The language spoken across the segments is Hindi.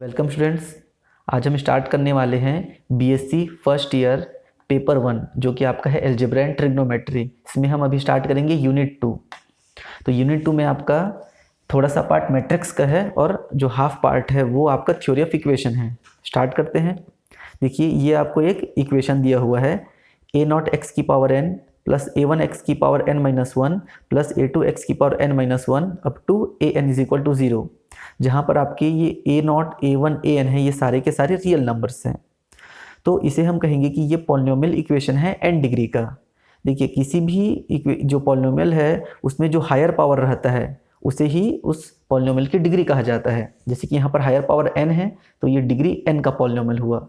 Welcome students. आज हम स्टार्ट करने वाले हैं बीएससी फर्स्ट ईयर पेपर 1 जो कि आपका है अलजेब्रा एंड ट्रिग्नोमेट्री। इसमें हम अभी स्टार्ट करेंगे यूनिट 2। तो यूनिट 2 में आपका थोड़ा सा पार्ट मैट्रिक्स का है और जो हाफ पार्ट है वो आपका थ्योरी ऑफ इक्वेशन है। स्टार्ट करते हैं। देखिए ये आपको एक इक्वेशन दिया हुआ है ए नॉट एक्स की power n plus a one x की power n minus one plus a two x की power n minus one up to a n is equal to 0, जहाँ पर आपके ये a naught a one a n है, ये सारे के सारे रियल नंबर्स हैं। तो इसे हम कहेंगे कि ये पॉलिनोमियल इक्वेशन है एन डिग्री का। देखिए किसी भी जो पॉलिनोमियल है उसमें जो हायर पावर रहता है उसे ही उस पॉलिनोमियल की डिग्री कहा जाता है। जैसे कि यहाँ पर हायर पावर एन है तो ये डिग्री एन का पॉलिनोमियल हुआ।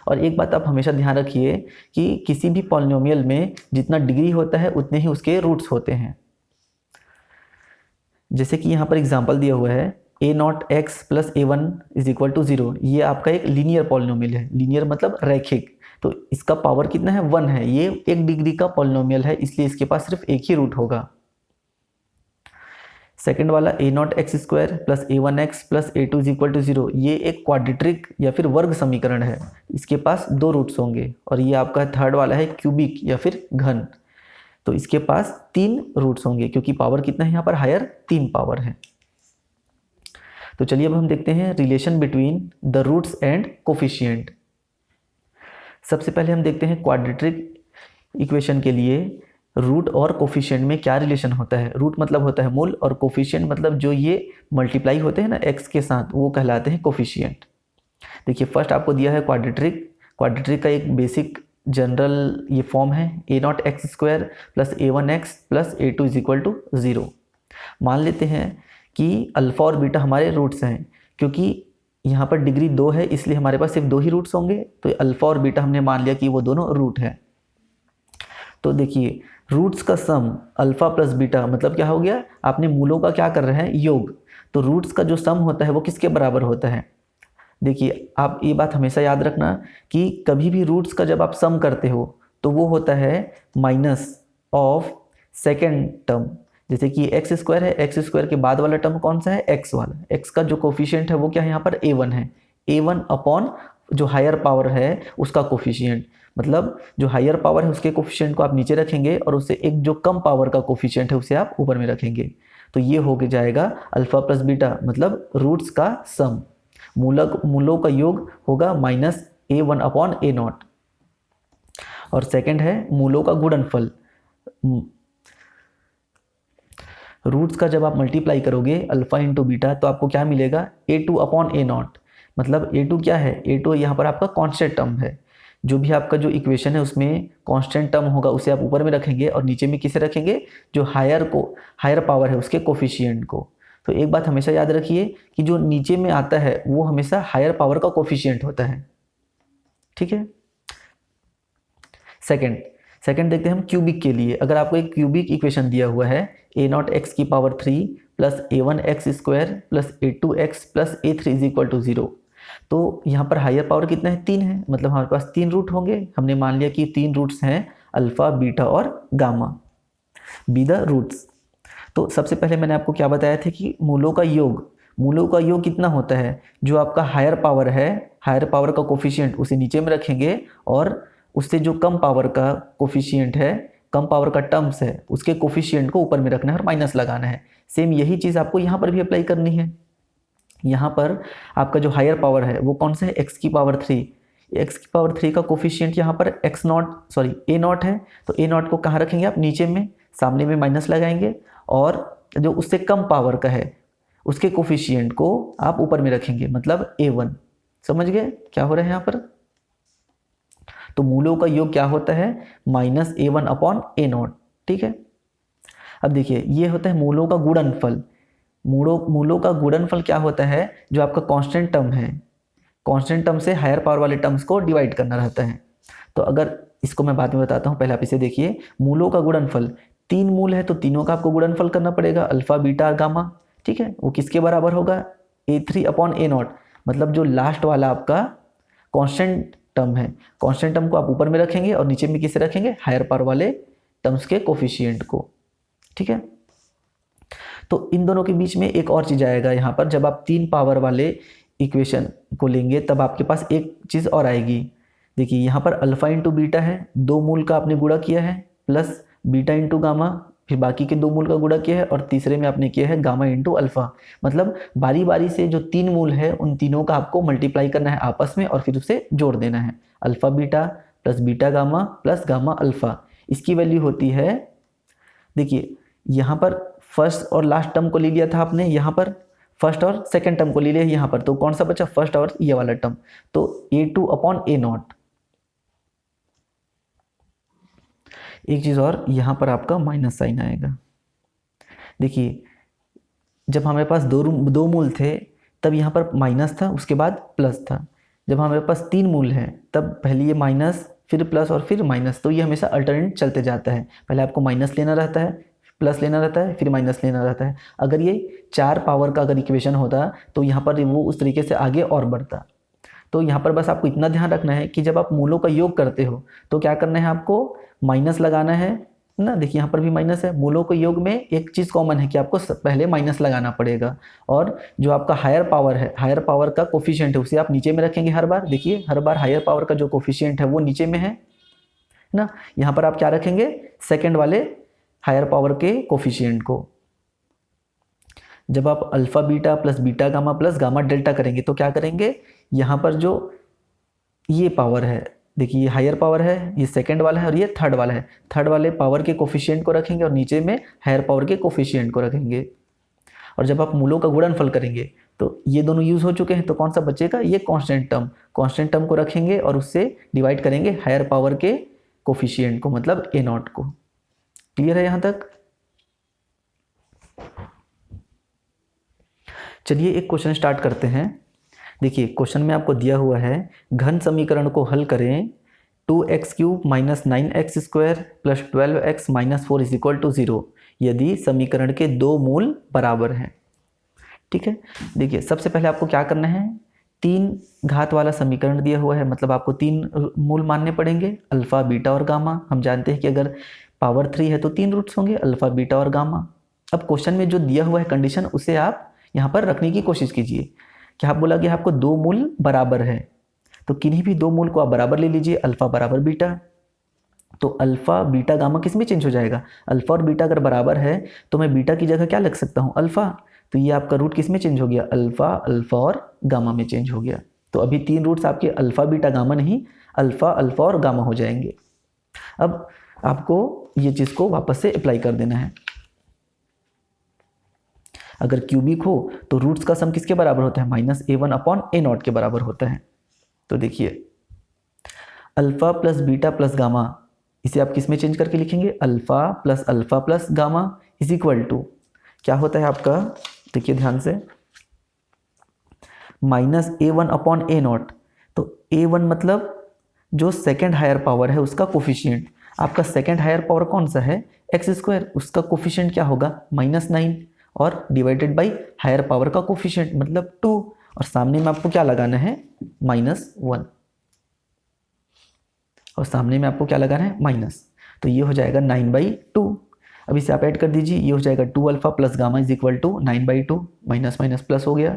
और एक बात आप हमेशा ध्यान रखिए कि किसी भी पॉलिनोमियल में जितना डिग्री होता है उतने ही उसके रूट्स होते हैं। जैसे कि यहाँ पर एग्जांपल दिया हुआ है a naught x plus a one is equal to 0। ये आपका एक लीनियर पॉलिनोमियल है। लीनियर मतलब रैखिक। तो इसका पावर कितना है 1 है। ये एक डिग्री का पॉलिनोमियल है, इसलिए इसके पास सिर्फ एक ही रूट होगा। सेकंड वाला a naught x square plus a one x plus a two is equal to 0, ये एक क्वाड्रेटिक या फिर वर्ग समीकरण है। इसके पास 2 रूट्स होंगे। और ये आपका थर्ड वाला है क्यूबिक या फिर घन, तो इसके पास 3 रूट्स होंगे क्योंकि पावर कितना है यहाँ पर हायर 3 पावर है। तो चलिए अब हम देखते हैं relation between the roots and coefficient. सबसे पहले हम देखते हैं क्वाड्रेटिक इक्वेशन के लिए रूट और कोफिशिएंट में क्या रिलेशन होता है। रूट मतलब होता है मूल और कोफिशिएंट मतलब जो ये मल्टीप्लाई होते हैं ना एक्स के साथ, वो कहलाते हैं कोफिशिएंट। देखिए फर्स्ट आपको दिया है क्वाड्रेटिक का एक बेसिक जनरल ये फॉर्म है a naught x square plus a one x plus a two is equal to 0। मान लेते हैं कि अल्फा और बीटा हमारे रूट्स हैं। क्योंकि यहाँ पर डिग्री 2 है इसलिए हमारे पास सिर्फ 2 ही रूट्स होंगे। तो अल्फा और बीटा हमने मान लिया कि वो दोनों रूट है। तो देखिए रूट्स का सम अल्फा प्लस बीटा मतलब क्या हो गया, आपने मूलों का क्या कर रहे हैं योग। तो रूट्स का जो सम होता है वो किसके बराबर होता है। देखिए आप ये बात हमेशा याद रखना कि कभी भी रूट्स का जब आप सम करते हो तो वो होता है माइनस ऑफ सेकेंड टर्म। जैसे कि एक्स स्क्वायर है, एक्स स्क्वायर के बाद वाला टर्म कौन सा है एक्स वाला। एक्स का जो कोफिशिएंट है वो क्या है यहाँ पर a1 है। a1 अपॉन जो हायर पावर है उसका कोफिशिएंट, मतलब जो हायर पावर है उसके कोफिशिएंट को आप नीचे रखेंगे और उससे एक जो कम पावर का कोफिशिएंट है उसे आप ऊपर में रखेंगे। तो ये हो जाएगा अल्फा प्लस बीटा मतलब रूट्स का सम। मूलों का योग होगा minus a1 upon A not. और सेकंड है मूलों का गुणनफल। रूट्स का जब आप मल्टीप्लाई करोगे अल्फा इंटू बीटा तो आपको क्या मिलेगा a2 अपॉन ए नॉट। मतलब a2 क्या है, a2 यहाँ पर आपका कांस्टेंट टर्म है। जो भी आपका जो इक्वेशन है उसमें कांस्टेंट टर्म होगा उसे आप ऊपर में रखेंगे और नीचे में किसे रखेंगे, जो हायर पावर है उसके कोफिशिएंट को। तो एक बात हमेशा याद रखिए कि जो नीचे में आता है वो हमेशा हायर पावर का कोफिशिएंट होता है। ठीक है। सेकंड देखते हैं हम क्यूबिक के लिए। अगर आपको एक क्यूबिक इक्वेशन दिया हुआ है ए नॉट एक्स की power 3 plus a one x square plus a two x plus a three is equal to 0, तो यहाँ पर हायर पावर कितना है 3 है, मतलब हमारे पास 3 रूट होंगे। हमने मान लिया कि 3 रूट्स हैं अल्फा बीटा और गामा बी द रूट्स। तो सबसे पहले मैंने आपको क्या बताया था कि मूलों का योग कितना होता है, जो आपका हायर पावर है हायर पावर का कोफिशिएंट उसे नीचे में रखेंगे और उससे जो कम पावर का कोफिशिएंट है, कम पावर का टर्म्स है, उसके कोफिशिएंट को ऊपर में रखना है और माइनस लगाना है। सेम यही चीज़ आपको यहाँ पर भी अप्लाई करनी है। यहाँ पर आपका जो हायर पावर है वो कौन सा है एक्स की पावर 3। एक्स की पावर 3 का कोफिशिएंट यहाँ पर ए नॉट है। तो ए नॉट को कहाँ रखेंगे आप, नीचे में, सामने में माइनस लगाएंगे और जो उससे कम पावर का है उसके कोफिशिएंट को आप ऊपर में रखेंगे, मतलब a1। समझ गए क्या हो रहा है यहाँ पर। तो मूलों का योग क्या होता है minus a1 upon A not. ठीक है। अब देखिए ये होता है मूलों का गुणनफल। मूलों का गुणनफल क्या होता है, जो आपका कांस्टेंट टर्म है, कांस्टेंट टर्म से हायर पावर वाले टर्म्स को डिवाइड करना रहता है। तो अगर इसको मैं बाद में बताता हूँ, पहले आप इसे देखिए। मूलों का गुणनफल, 3 मूल है तो तीनों का आपको गुणनफल करना पड़ेगा अल्फा बीटा गामा। ठीक है। वो किसके बराबर होगा a3 अपॉन ए नॉट, मतलब जो लास्ट वाला आपका कांस्टेंट टर्म है, कांस्टेंट टर्म को आप ऊपर में रखेंगे और नीचे में किसे रखेंगे, हायर पावर वाले टर्म्स के कोफिशिएंट को। ठीक है। तो इन दोनों के बीच में एक और चीज आएगा यहाँ पर, जब आप 3 पावर वाले इक्वेशन को लेंगे तब आपके पास एक चीज़ और आएगी। देखिए यहाँ पर अल्फ़ा इंटू बीटा है, 2 मूल का आपने गुणा किया है, प्लस बीटा इंटू गामा, फिर बाकी के 2 मूल का गुणा किया है, और तीसरे में आपने किया है गामा इंटू अल्फ़ा। मतलब बारी बारी से जो 3 मूल है उन तीनों का आपको मल्टीप्लाई करना है आपस में और फिर उसे जोड़ देना है। Alpha beta plus beta gamma plus gamma alpha, इसकी वैल्यू होती है, देखिए यहाँ पर फर्स्ट और लास्ट टर्म को ले लिया था आपने, यहाँ पर फर्स्ट और सेकेंड टर्म को ले लिया यहाँ पर, तो कौन सा बचा, फर्स्ट और ये वाला टर्म, तो A2/A0। एक चीज़ और, यहाँ पर आपका माइनस साइन आएगा। देखिए जब हमारे पास दो मूल थे तब यहाँ पर माइनस था, उसके बाद प्लस था। जब हमारे पास 3 मूल हैं तब पहले ये माइनस, फिर प्लस और फिर माइनस, तो ये हमेशा अल्टरनेट चलते जाता है। पहले आपको माइनस लेना रहता है, प्लस लेना रहता है, फिर माइनस लेना रहता है। अगर ये 4 पावर का अगर इक्वेशन होता तो यहाँ पर वो उस तरीके से आगे और बढ़ता। तो यहाँ पर बस आपको इतना ध्यान रखना है कि जब आप मूलों का योग करते हो तो क्या करना है, आपको माइनस लगाना है ना। देखिए यहाँ पर भी माइनस है। मूलों के योग में एक चीज़ कॉमन है कि आपको पहले माइनस लगाना पड़ेगा, और जो आपका हायर पावर है, हायर पावर का कोफिशिएंट है, उसे आप नीचे में रखेंगे हर बार। देखिए हर बार हायर पावर का जो कोफिशिएंट है वो नीचे में है ना। यहाँ पर आप क्या रखेंगे, सेकेंड वाले हायर पावर के कोफिशिएंट को। जब आप alpha beta plus beta gamma plus gamma delta करेंगे तो क्या करेंगे, यहाँ पर जो ये पावर है, देखिए ये हायर पावर है, ये सेकंड वाला है और ये थर्ड वाला है, थर्ड वाले पावर के कोफिशिएंट को रखेंगे और नीचे में हायर पावर के कोफिशिएंट को रखेंगे। और जब आप मूलों का गुणनफल करेंगे तो ये दोनों यूज हो चुके हैं, तो कौन सा बचेगा, ये कांस्टेंट टर्म को रखेंगे और उससे डिवाइड करेंगे हायर पावर के कोफिशिएंट को, मतलब A0 को। क्लियर है यहाँ तक? चलिए एक क्वेश्चन स्टार्ट करते हैं। देखिए क्वेश्चन में आपको दिया हुआ है, घन समीकरण को हल करें, 2x³ - 9x² + 12x - 4 = 0 यदि समीकरण के 2 मूल बराबर हैं। ठीक है, देखिए सबसे पहले आपको क्या करना है, 3 घात वाला समीकरण दिया हुआ है, मतलब आपको 3 मूल मानने पड़ेंगे, अल्फा बीटा और गामा। हम जानते हैं कि अगर पावर 3 है तो 3 रूट्स होंगे, अल्फा बीटा और गामा। अब क्वेश्चन में जो दिया हुआ है कंडीशन, उसे आप यहाँ पर रखने की कोशिश कीजिए। क्या आप बोला कि आपको 2 मूल बराबर है, तो किन्हीं भी 2 मूल को आप बराबर ले लीजिए, अल्फा बराबर बीटा। तो अल्फा बीटा गामा किस में चेंज हो जाएगा, अल्फा और बीटा अगर बराबर है तो मैं बीटा की जगह क्या लग सकता हूँ, अल्फा। तो ये आपका रूट किस में चेंज हो गया, अल्फा, अल्फा और गामा में चेंज हो गया। तो अभी 3 रूट्स आपके अल्फा बीटा गामा नहीं, अल्फा, अल्फा और गामा हो जाएंगे। अब आपको ये चीज़ को वापस से अप्लाई कर देना है। अगर क्यूबिक हो तो रूट्स का सम किसके बराबर होता है, -A1/A0 के बराबर होता है। तो देखिए alpha plus beta plus gamma, इसे आप किस में चेंज करके लिखेंगे, alpha plus gamma is equal to क्या होता है आपका, देखिए ध्यान से, -A1/A0। तो A1 मतलब जो सेकेंड हायर पावर है उसका कोफिशिएंट। आपका सेकेंड हायर पावर कौन सा है, x², उसका कोफिशिएंट क्या होगा, -9 और डिवाइडेड बाई हायर पावर का कोफिशिएंट मतलब 2, और सामने में आपको क्या लगाना है, -1, और सामने में आपको क्या लगाना है, माइनस। तो ये हो जाएगा 9/2। अब इसे आप ऐड कर दीजिए, ये हो जाएगा 2 alpha plus gamma is equal to 9/2, minus minus plus हो गया।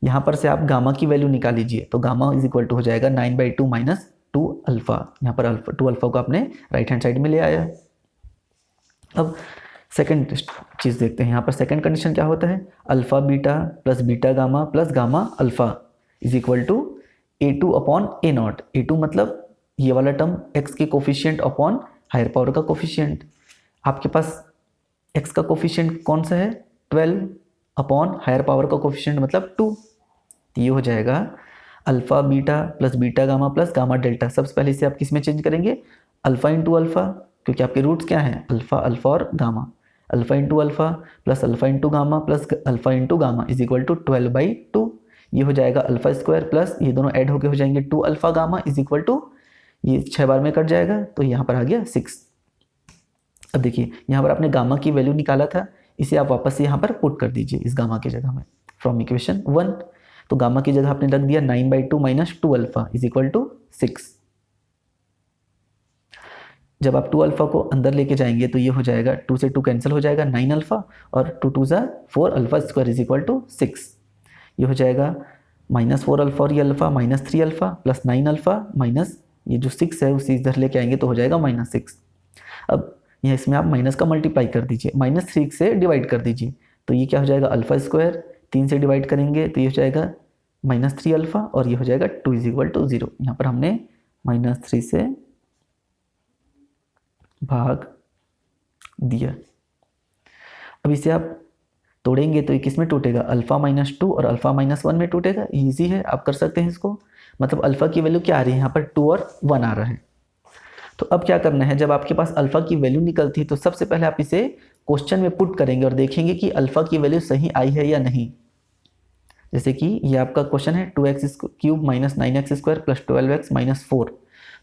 यहाँ पर से आप गामा की वैल्यू निकाल लीजिए, तो गामा इज इक्वल टू हो जाएगा 9/2 माइनस 2 अल्फा। यहाँ पर 2 अल्फा को आपने राइट हैंड साइड में ले आया। अब सेकंड चीज़ देखते हैं, यहाँ पर सेकंड कंडीशन क्या होता है, alpha beta plus beta gamma plus gamma alpha is equal to A2/A0। A2 मतलब ये वाला टर्म x के कोफिशिएंट अपॉन हायर पावर का कोफिशिएंट। आपके पास x का कोफिशिएंट कौन सा है, 12 अपॉन हायर पावर का कोफिशिएंट मतलब 2। ये हो जाएगा alpha beta plus beta gamma plus gamma delta. सबसे पहले इसे आप किस में चेंज करेंगे, अल्फा इंटू अल्फा, क्योंकि आपके रूट्स क्या हैं, अल्फा, अल्फा और gamma. Alpha into alpha plus alpha into gamma plus alpha into gamma is equal to 12/2। ये हो जाएगा अल्फा स्क्वायर प्लस ये दोनों ऐड होके हो जाएंगे 2 alpha gamma is equal to, ये 6 बार में कट जाएगा तो यहाँ पर आ गया 6। अब देखिए यहाँ पर आपने गामा की वैल्यू निकाला था, इसे आप वापस से यहाँ पर पुट कर दीजिए इस गामा की जगह में फ्रॉम इक्वेशन 1। तो गामा की जगह आपने रख दिया 9/2 minus 2 alpha is equal to 6। जब आप 2 अल्फा को अंदर लेके जाएंगे तो ये हो जाएगा 2 से 2 कैंसिल हो जाएगा 9 अल्फा और 2 2 4 alpha square is equal to 6। ये हो जाएगा -4 अल्फा और ये alpha -3 alpha plus 9 alpha minus ये जो 6 है उसे इधर लेके आएंगे तो हो जाएगा -6। अब यहाँ इसमें आप माइनस का मल्टीप्लाई कर दीजिए, -3 से डिवाइड कर दीजिए तो ये क्या हो जाएगा अल्फा स्क्वायर, 3 से डिवाइड करेंगे तो ये हो जाएगा -3 अल्फा और ये हो जाएगा 2 = 0। यहाँ पर हमने -3 से भाग दिया। अब इसे आप तोड़ेंगे तो ये किस में टूटेगा, अल्फा -2 और अल्फा -1 में टूटेगा। इजी है, आप कर सकते हैं इसको। मतलब अल्फा की वैल्यू क्या आ रही है यहाँ पर 2 और 1 आ रहा है। तो अब क्या करना है, जब आपके पास अल्फा की वैल्यू निकलती है तो सबसे पहले आप इसे क्वेश्चन में पुट करेंगे और देखेंगे कि अल्फा की वैल्यू सही आई है या नहीं। जैसे कि ये आपका क्वेश्चन है 2x³ - 9x² + 12x - 4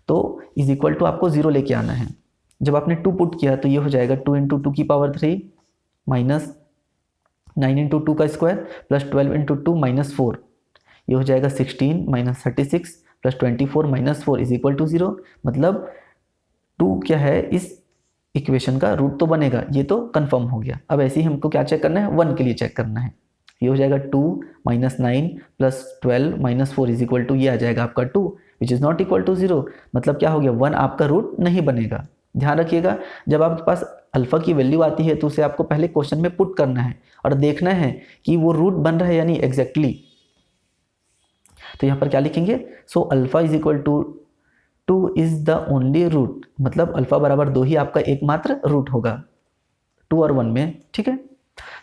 तो इज इक्वल टू आपको 0 लेके आना है। जब आपने 2 पुट किया तो ये हो जाएगा 2 × 2 की पावर 3 -9 × 2 का स्क्वायर प्लस 12 × 2 -4 ये हो जाएगा 16 - 36 + 24 - 4 इज इक्वल टू 0। मतलब 2 क्या है, इस इक्वेशन का रूट तो बनेगा, ये तो कंफर्म हो गया। अब ऐसे ही हमको क्या चेक करना है, 1 के लिए चेक करना है। ये हो जाएगा 2 - 9 + 12 - 4 इज इक्वल टू ये आ जाएगा आपका 2 which is not equal to 0। मतलब क्या हो गया, 1 आपका रूट नहीं बनेगा। ध्यान रखिएगा, जब आपके पास अल्फा की वैल्यू आती है तो उसे आपको पहले क्वेश्चन में पुट करना है और देखना है कि वो रूट बन रहा है या नहीं एग्जैक्टली। तो यहाँ पर क्या लिखेंगे, so alpha is equal to 2 is the only root. मतलब अल्फा बराबर 2 ही आपका एकमात्र रूट होगा 2 और 1 में। ठीक है,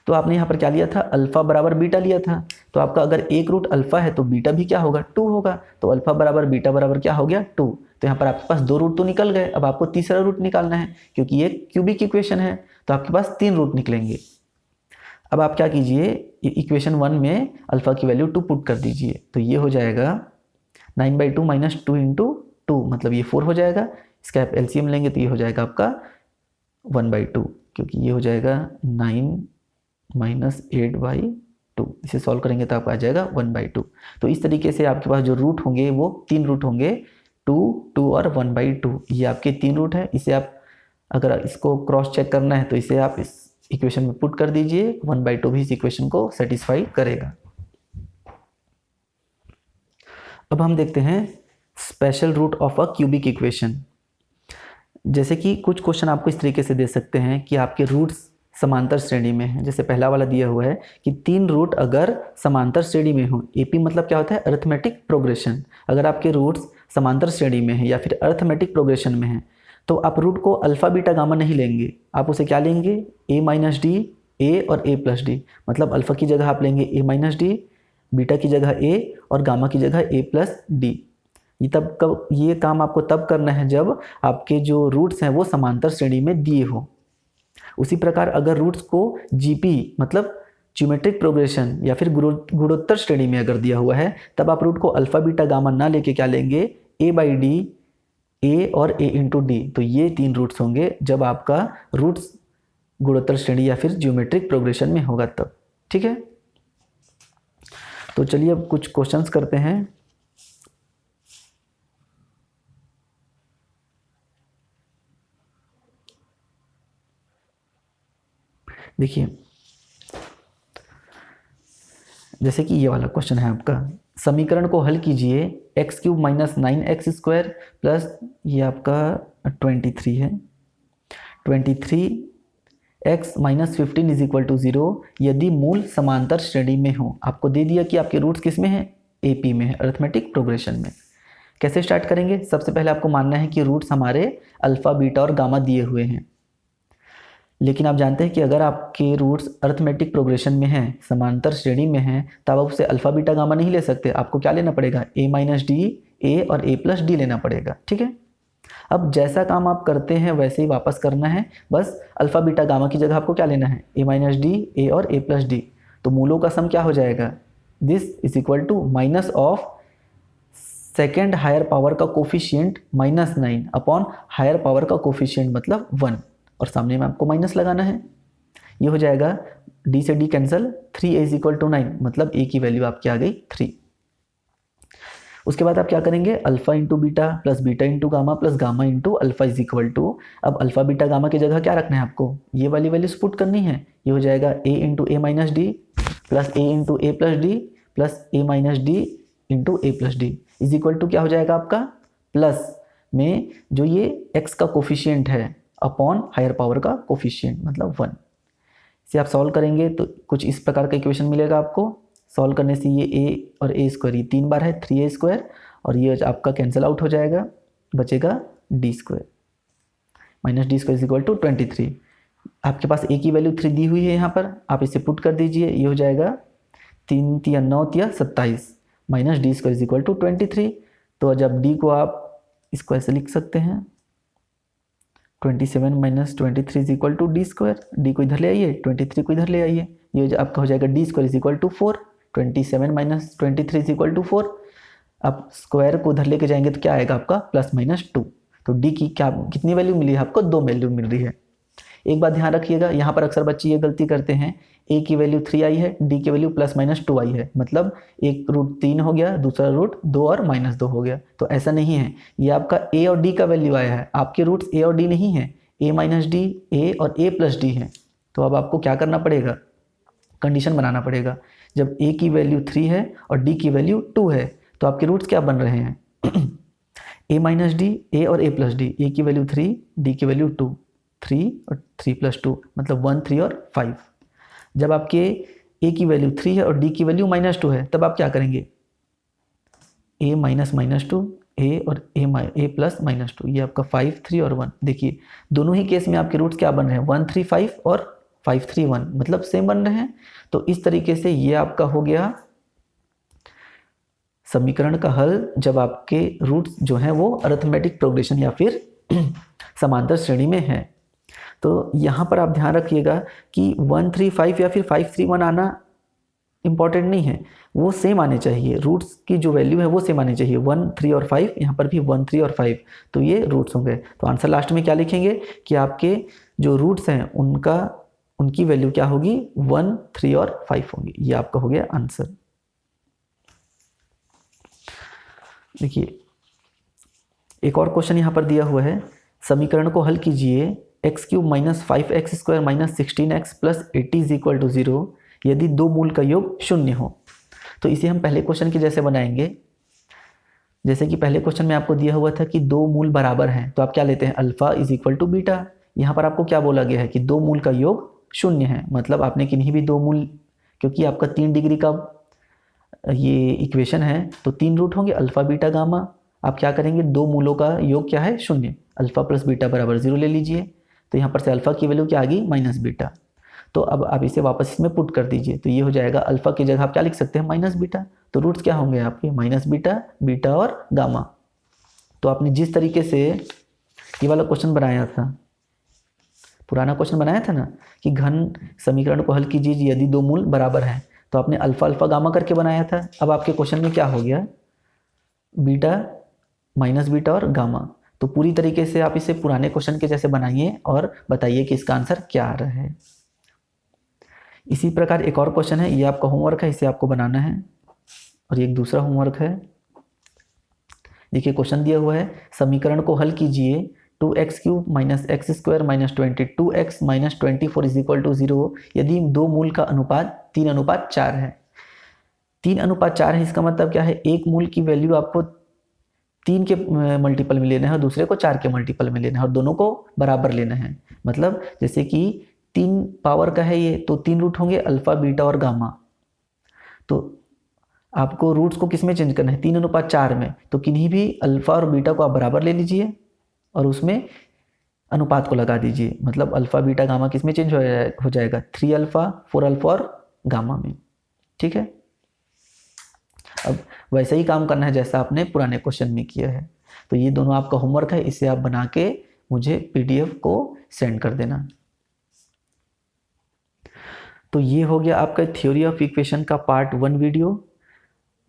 तो आपने यहाँ पर क्या लिया था, अल्फा बराबर बीटा लिया था। तो आपका अगर एक रूट अल्फा है तो बीटा भी क्या होगा, 2 होगा। तो अल्फा बराबर बीटा बराबर क्या हो गया, 2। तो यहाँ पर आपके पास 2 रूट तो निकल गए। अब आपको तीसरा रूट निकालना है क्योंकि ये क्यूबिक इक्वेशन है तो आपके पास 3 रूट निकलेंगे। अब आप क्या कीजिए, इक्वेशन 1 में अल्फा की वैल्यू 2 पुट कर दीजिए तो ये हो जाएगा 9/2 - 2 × 2 मतलब ये 4 हो जाएगा। इसका आप एलसीएम लेंगे तो ये हो जाएगा आपका 1/2 क्योंकि ये हो जाएगा 9 - 8/2। इसे सॉल्व करेंगे तो आपका आ जाएगा 1/2। तो इस तरीके से आपके पास जो रूट होंगे वो 3 रूट होंगे, 2, 2 और 1/2। ये आपके 3 रूट है। इसे आप अगर इसको क्रॉस चेक करना है तो इसे आप इस इक्वेशन में पुट कर दीजिए, 1/2 भी इस इक्वेशन को सेटिस्फाई करेगा। अब हम देखते हैं special root of a cubic equation. जैसे कि कुछ क्वेश्चन आपको इस तरीके से दे सकते हैं कि आपके रूट्स समांतर श्रेणी में है। जैसे पहला वाला दिया हुआ है कि 3 रूट अगर समांतर श्रेणी में हो, एपी मतलब क्या होता है, अरिथमेटिक प्रोग्रेशन। अगर आपके रूट्स समांतर श्रेणी में है या फिर अरिथमेटिक प्रोग्रेशन में है तो आप रूट को अल्फा बीटा गामा नहीं लेंगे, आप उसे क्या लेंगे, a - d, a और a + d। मतलब अल्फा की जगह आप लेंगे a - d, बीटा की जगह a और गामा की जगह a + d। ये काम आपको तब करना है जब आपके जो रूट्स हैं वो समांतर श्रेणी में दिए हो। उसी प्रकार अगर रूट्स को जीपी मतलब ज्योमेट्रिक प्रोग्रेशन या फिर गुणोत्तर श्रेणी में अगर दिया हुआ है तब आप रूट को अल्फा बीटा गामा ना लेके क्या लेंगे, a/d, a और a × d। तो ये 3 रूट्स होंगे जब आपका रूट्स गुणोत्तर श्रेणी या फिर ज्योमेट्रिक प्रोग्रेशन में होगा तब। ठीक है, तो चलिए अब कुछ क्वेश्चंस करते हैं। देखिए, जैसे कि ये वाला क्वेश्चन है आपका, समीकरण को हल कीजिए x³ - 9x² प्लस ये आपका 23 है, 23x - 15 इज इक्वल टू 0 यदि मूल समांतर श्रेणी में हो। आपको दे दिया कि आपके रूट्स किस में है, एपी में है, अरिथमेटिक प्रोग्रेशन में। कैसे स्टार्ट करेंगे, सबसे पहले आपको मानना है कि रूट्स हमारे अल्फा बीटा और गामा दिए हुए हैं। लेकिन आप जानते हैं कि अगर आपके रूट्स अरिथमेटिक प्रोग्रेशन में हैं, समांतर श्रेणी में हैं, तब आप उसे अल्फा बीटा गामा नहीं ले सकते। आपको क्या लेना पड़ेगा, a - d, a और a + d लेना पड़ेगा। ठीक है, अब जैसा काम आप करते हैं वैसे ही वापस करना है। बस अल्फा बीटा गामा की जगह आपको क्या लेना है, a - d, a और a + d। तो मूलों का सम क्या हो जाएगा, this is equal to minus of second higher power का कोफिशियंट -9 अपॉन हायर पावर का कोफिशियंट मतलब 1 और सामने में आपको माइनस लगाना है। ये हो जाएगा d से d cancel, 3a is equal to 9 मतलब a की वैल्यू आपकी आ गई 3। उसके बाद आप क्या करेंगे, alpha × beta plus beta × gamma plus gamma × alpha is equal to, अब अल्फा बीटा गामा की जगह क्या रखना है आपको, ये वाली वैल्यूज पुट करनी है। ये हो जाएगा a × a - d plus a × a + d plus a minus d into a plus d is equal to क्या हो जाएगा आपका, प्लस में जो ये x का कोफिशिएंट है अपॉन हायर पावर का कोफिशिएंट मतलब 1। इसे आप सॉल्व करेंगे तो कुछ इस प्रकार का इक्वेशन मिलेगा आपको। सॉल्व करने से ये a और a स्क्वायर ये 3 बार है 3a स्क्वायर, और ये आपका कैंसिल आउट हो जाएगा, बचेगा d square minus d square is equal to 23। आपके पास a की वैल्यू 3 दी हुई है यहाँ पर, आप इसे पुट कर दीजिए, ये हो जाएगा 3 तिया 9 तिया 27 minus d square is equal to 23। तो जब d को आप स्क्वायर से लिख सकते हैं 27 minus 23 is equal to d square, d को इधर ले आइए 23 को इधर ले आइए, ये आपका हो जाएगा d square is equal to 4, 27 minus 23 is equal to 4। आप स्क्वायर को उधर लेके जाएंगे तो क्या आएगा आपका प्लस माइनस 2। तो डी की क्या कितनी वैल्यू मिली है आपको, 2 वैल्यू मिल रही है। एक बात ध्यान रखिएगा, यहाँ पर अक्सर बच्चे ये गलती करते हैं, a की वैल्यू 3 आई है, d की वैल्यू प्लस माइनस 2 आई है, मतलब एक रूट 3 हो गया, दूसरा रूट 2 और माइनस 2 हो गया। तो ऐसा नहीं है, ये आपका a और d का वैल्यू आया है, आपके रूट्स a और d नहीं है, a माइनस डी a और a प्लस डी है। तो अब आपको क्या करना पड़ेगा, कंडीशन बनाना पड़ेगा। जब a की वैल्यू 3 है और d की वैल्यू 2 है तो आपके रूट्स क्या बन रहे हैं a माइनस डी a और a प्लस डी, a की वैल्यू 3 d की वैल्यू 2, 3 और 3 प्लस 2 मतलब 1 3 और 5। जब आपके a की वैल्यू 3 है और d की वैल्यू माइनस 2 है तब आप क्या करेंगे, a माइनस माइनस 2 a और a प्लस माइनस 2, ये आपका 5 3 और 1। देखिए दोनों ही केस में आपके रूट्स क्या बन रहे हैं 1 3 5 और 5 3 1, मतलब सेम बन रहे हैं। तो इस तरीके से ये आपका हो गया समीकरण का हल, जब आपके रूट्स जो हैं वो अरिथमेटिक प्रोग्रेशन या फिर समांतर श्रेणी में हैं। तो यहाँ पर आप ध्यान रखिएगा कि 1 3 5 या फिर 5 3 1 आना इम्पॉर्टेंट नहीं है, वो सेम आने चाहिए, रूट्स की जो वैल्यू है वो सेम आनी चाहिए। 1 3 और 5, यहाँ पर भी 1 3 और 5, तो ये रूट्स होंगे। तो आंसर लास्ट में क्या लिखेंगे कि आपके जो रूट्स हैं उनकी वैल्यू क्या होगी 1 3 और 5 होंगी। ये आपका हो गया आंसर। देखिए एक और क्वेश्चन यहाँ पर दिया हुआ है, समीकरण को हल कीजिए x cube minus 5x square minus 16x plus 80 is equal to 0 यदि दो मूल का योग 0 हो। तो इसे हम पहले क्वेश्चन के जैसे बनाएंगे। जैसे कि पहले क्वेश्चन में आपको दिया हुआ था कि दो मूल बराबर हैं, तो आप क्या लेते हैं alpha is equal to beta. यहाँ पर आपको क्या बोला गया है कि दो मूल का योग 0 है, मतलब आपने किन्हीं भी दो मूल, क्योंकि आपका 3 डिग्री का ये इक्वेशन है तो 3 रूट होंगे अल्फा बीटा गामा। आप क्या करेंगे, दो मूलों का योग क्या है 0, अल्फा प्लस बीटा बराबर 0 ले लीजिए। तो यहाँ पर से अल्फा की वैल्यू क्या आ गई माइनस बीटा। तो अब आप इसे वापस इसमें पुट कर दीजिए, तो ये हो जाएगा अल्फा की जगह आप क्या लिख सकते हैं माइनस बीटा। तो रूट्स क्या होंगे आपके माइनस बीटा, बीटा और गामा। तो आपने जिस तरीके से ये वाला क्वेश्चन बनाया था, पुराना क्वेश्चन बनाया था ना कि घन समीकरण को हल कीजिए यदि दो मूल बराबर हैं, तो आपने अल्फा अल्फा गामा करके बनाया था। अब आपके क्वेश्चन में क्या हो गया बीटा माइनस बीटा और गामा। तो पूरी तरीके से आप इसे पुराने क्वेश्चन के जैसे बनाइए और बताइए कि इसका आंसर क्या आ रहा है। इसी प्रकार एक और क्वेश्चन है, ये आपका होमवर्क है, इसे आपको बनाना है। और ये एक दूसरा होमवर्क है। देखिए क्वेश्चन दिया हुआ है, समीकरण को हल कीजिए 2x cube minus x square minus 22x minus 24 is equal to 0 यदि दो मूल का अनुपात 3:4 है। 3:4 है, इसका मतलब क्या है, एक मूल की वैल्यू आपको 3 के मल्टीपल में लेना है और दूसरे को 4 के मल्टीपल में लेना है और दोनों को बराबर लेना है। मतलब जैसे कि 3 पावर का है ये, तो 3 रूट होंगे अल्फा बीटा और गामा। तो आपको रूट्स को किस में चेंज करना है 3:4 में। तो किन्हीं भी अल्फा और बीटा को आप बराबर ले लीजिए और उसमें अनुपात को लगा दीजिए, मतलब अल्फा बीटा गामा किस में चेंज हो जाएगा 3 अल्फा 4 अल्फा और गामा में। ठीक है, अब वैसे ही काम करना है जैसा आपने पुराने क्वेश्चन में किया है। तो ये दोनों आपका होमवर्क है, इसे आप बना के मुझे पीडीएफ को सेंड कर देना। तो ये हो गया आपका थ्योरी ऑफ इक्वेशन का पार्ट 1 वीडियो।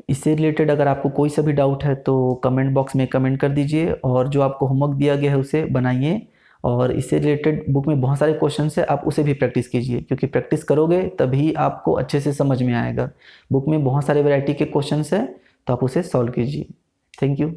इससे रिलेटेड अगर आपको कोई सा भी डाउट है तो कमेंट बॉक्स में कमेंट कर दीजिए, और जो आपको होमवर्क दिया गया है उसे बनाइए। और इससे रिलेटेड बुक में बहुत सारे क्वेश्चन है, आप उसे भी प्रैक्टिस कीजिए, क्योंकि प्रैक्टिस करोगे तभी आपको अच्छे से समझ में आएगा। बुक में बहुत सारे वैरायटी के क्वेश्चन है, तो आप उसे सॉल्व कीजिए। Thank you.